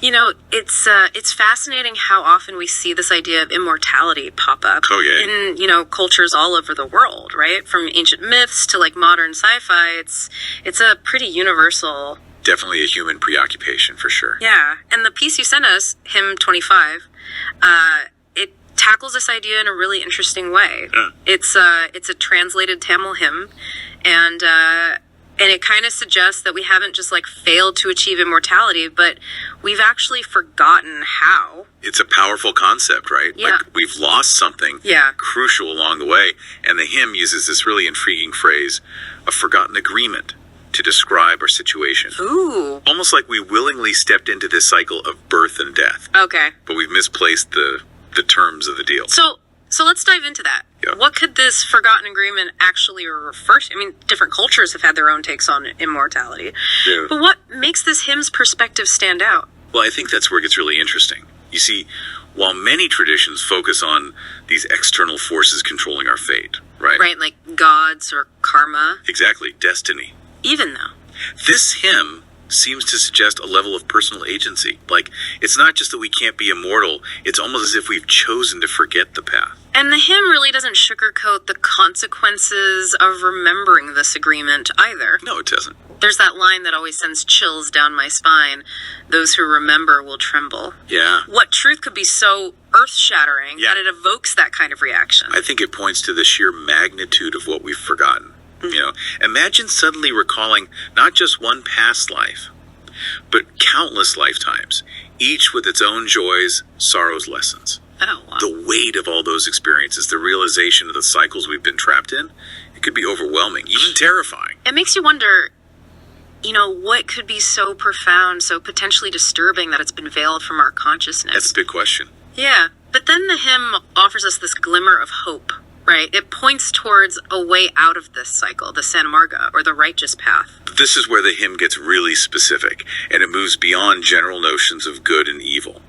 It's fascinating how often we see this idea of immortality pop up in, cultures all over the world, right? From ancient myths to like modern sci-fi, it's a pretty universal. Definitely a human preoccupation for sure. Yeah, and the piece you sent us, Hymn 25, it tackles this idea in a really interesting way. Yeah. It's a translated Tamil hymn, and it kind of suggests that we haven't just like failed to achieve immortality, but we've actually forgotten how. It's a powerful concept, right? Yeah. Like we've lost something crucial along the way, and the hymn uses this really intriguing phrase, a forgotten agreement, to describe our situation. Ooh. Almost like we willingly stepped into this cycle of birth and death. Okay. But we've misplaced the terms of the deal. So let's dive into that. Yeah. What could this forgotten agreement actually refer to? I mean, different cultures have had their own takes on immortality. Yeah. But what makes this hymn's perspective stand out? Well, I think that's where it gets really interesting. You see, while many traditions focus on these external forces controlling our fate, right? Right, like gods or karma. Exactly, destiny. Even though. This hymn seems to suggest a level of personal agency. Like, it's not just that we can't be immortal, it's almost as if we've chosen to forget the path. And the hymn really doesn't sugarcoat the consequences of remembering this agreement either. No, it doesn't. There's that line that always sends chills down my spine. Those who remember will tremble. Yeah. What truth could be so earth-shattering that it evokes that kind of reaction? I think it points to the sheer magnitude of what we've forgotten. Imagine suddenly recalling not just one past life, but countless lifetimes, each with its own joys, sorrows, lessons. Oh, wow. The weight of all those experiences, the realization of the cycles we've been trapped in, it could be overwhelming, even terrifying. It makes you wonder, what could be so profound, so potentially disturbing that it's been veiled from our consciousness? That's the big question. Yeah, but then the hymn offers us this glimmer of hope, right? It points towards a way out of this cycle, the Sanmarga, or the righteous path. This is where the hymn gets really specific, and it moves beyond general notions of good and evil.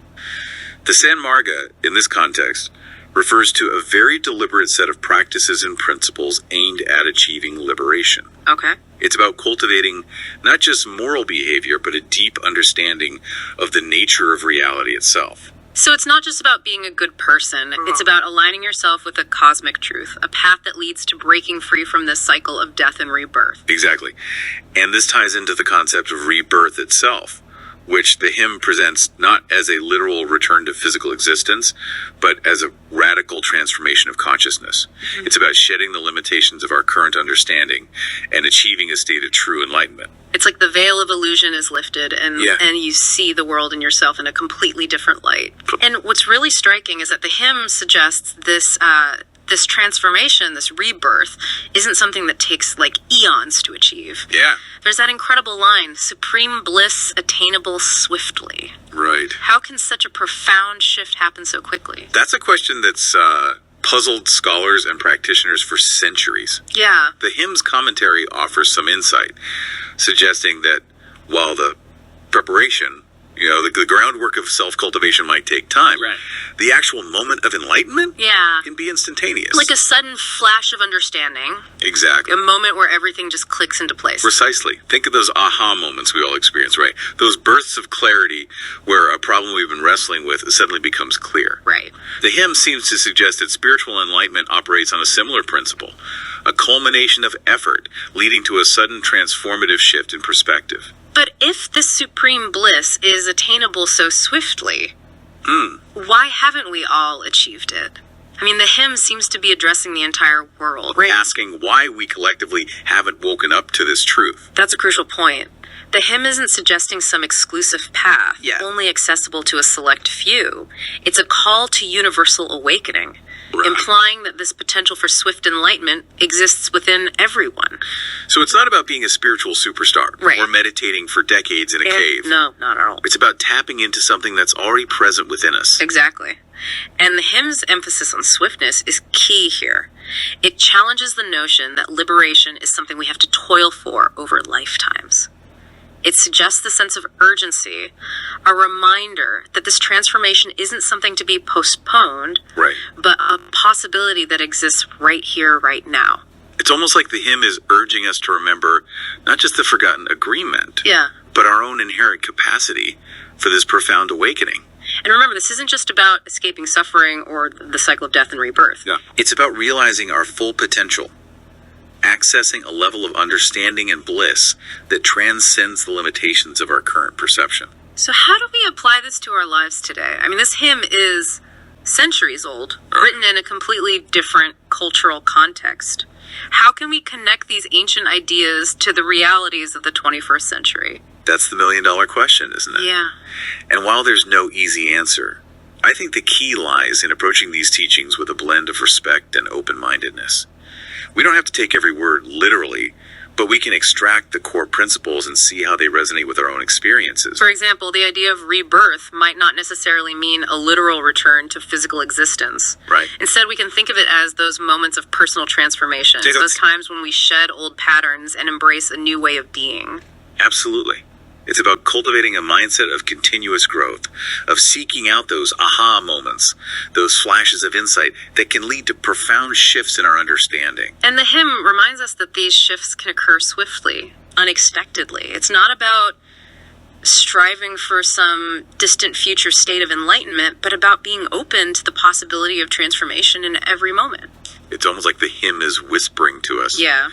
The Sanmarga, in this context, refers to a very deliberate set of practices and principles aimed at achieving liberation. Okay. It's about cultivating not just moral behavior, but a deep understanding of the nature of reality itself. So it's not just about being a good person. It's about aligning yourself with a cosmic truth, a path that leads to breaking free from this cycle of death and rebirth. Exactly. And this ties into the concept of rebirth itself, which the hymn presents not as a literal return to physical existence, but as a radical transformation of consciousness. Mm-hmm. It's about shedding the limitations of our current understanding and achieving a state of true enlightenment. It's like the veil of illusion is lifted and you see the world and yourself in a completely different light. And what's really striking is that the hymn suggests this transformation, this rebirth, isn't something that takes like eons to achieve. Yeah. There's that incredible line, supreme bliss attainable swiftly. Right. How can such a profound shift happen so quickly? That's a question that's puzzled scholars and practitioners for centuries. Yeah. The hymn's commentary offers some insight, suggesting that while the preparation, the groundwork of self-cultivation might take time, right, the actual moment of enlightenment can be instantaneous. Like a sudden flash of understanding. Exactly. A moment where everything just clicks into place. Precisely. Think of those aha moments we all experience, right? Those bursts of clarity where a problem we've been wrestling with suddenly becomes clear. Right. The hymn seems to suggest that spiritual enlightenment operates on a similar principle, a culmination of effort leading to a sudden transformative shift in perspective. But if this supreme bliss is attainable so swiftly, why haven't we all achieved it? I mean, the hymn seems to be addressing the entire world. Right. Asking why we collectively haven't woken up to this truth. That's a crucial point. The hymn isn't suggesting some exclusive path, only accessible to a select few. It's a call to universal awakening, implying that this potential for swift enlightenment exists within everyone. So it's not about being a spiritual superstar or meditating for decades in a cave. No, not at all. It's about tapping into something that's already present within us. Exactly. And the hymn's emphasis on swiftness is key here. It challenges the notion that liberation is something we have to toil for over lifetimes. It suggests the sense of urgency, a reminder that this transformation isn't something to be postponed, but a possibility that exists right here, right now. It's almost like the hymn is urging us to remember not just the forgotten agreement, but our own inherent capacity for this profound awakening. And remember, this isn't just about escaping suffering or the cycle of death and rebirth. Yeah. It's about realizing our full potential, accessing a level of understanding and bliss that transcends the limitations of our current perception. So how do we apply this to our lives today? I mean, this hymn is centuries old, written in a completely different cultural context. How can we connect these ancient ideas to the realities of the 21st century? That's the million-dollar question, isn't it? Yeah. And while there's no easy answer, I think the key lies in approaching these teachings with a blend of respect and open-mindedness. We don't have to take every word literally, but we can extract the core principles and see how they resonate with our own experiences. For example, the idea of rebirth might not necessarily mean a literal return to physical existence. Right. Instead, we can think of it as those moments of personal transformation, those times when we shed old patterns and embrace a new way of being. Absolutely. It's about cultivating a mindset of continuous growth, of seeking out those aha moments, those flashes of insight that can lead to profound shifts in our understanding. And the hymn reminds us that these shifts can occur swiftly, unexpectedly. It's not about striving for some distant future state of enlightenment, but about being open to the possibility of transformation in every moment. It's almost like the hymn is whispering to us. Yeah.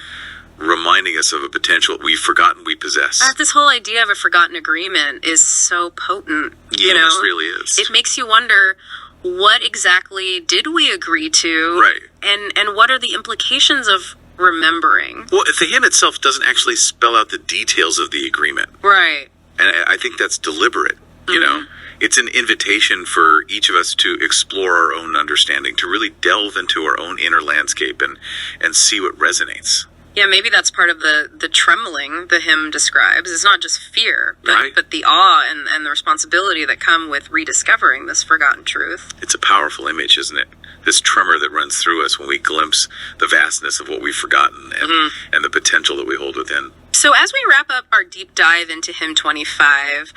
Reminding us of a potential we've forgotten we possess. This whole idea of a forgotten agreement is so potent. Yes, it really is. It makes you wonder, what exactly did we agree to? Right. And what are the implications of remembering? Well, the hymn itself doesn't actually spell out the details of the agreement. Right. And I think that's deliberate, you know? It's an invitation for each of us to explore our own understanding, to really delve into our own inner landscape and see what resonates. Yeah, maybe that's part of the trembling the hymn describes. It's not just fear, but the awe and the responsibility that come with rediscovering this forgotten truth. It's a powerful image, isn't it? This tremor that runs through us when we glimpse the vastness of what we've forgotten and the potential that we hold within. So as we wrap up our deep dive into hymn 25,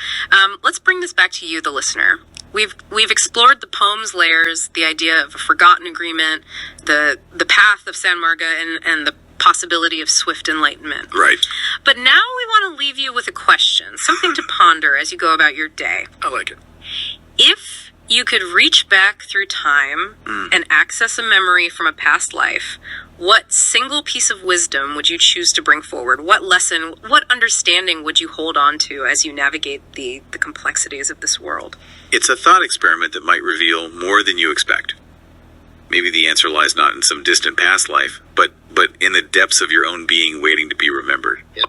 let's bring this back to you, the listener. We've explored the poem's layers, the idea of a forgotten agreement, the path of San Marga, and the possibility of swift enlightenment. Right. But now we want to leave you with a question, something to ponder as you go about your day. I like it. If you could reach back through time and access a memory from a past life, what single piece of wisdom would you choose to bring forward? What lesson, what understanding would you hold on to as you navigate the complexities of this world? It's a thought experiment that might reveal more than you expect. Maybe the answer lies not in some distant past life, but in the depths of your own being waiting to be remembered. Yeah.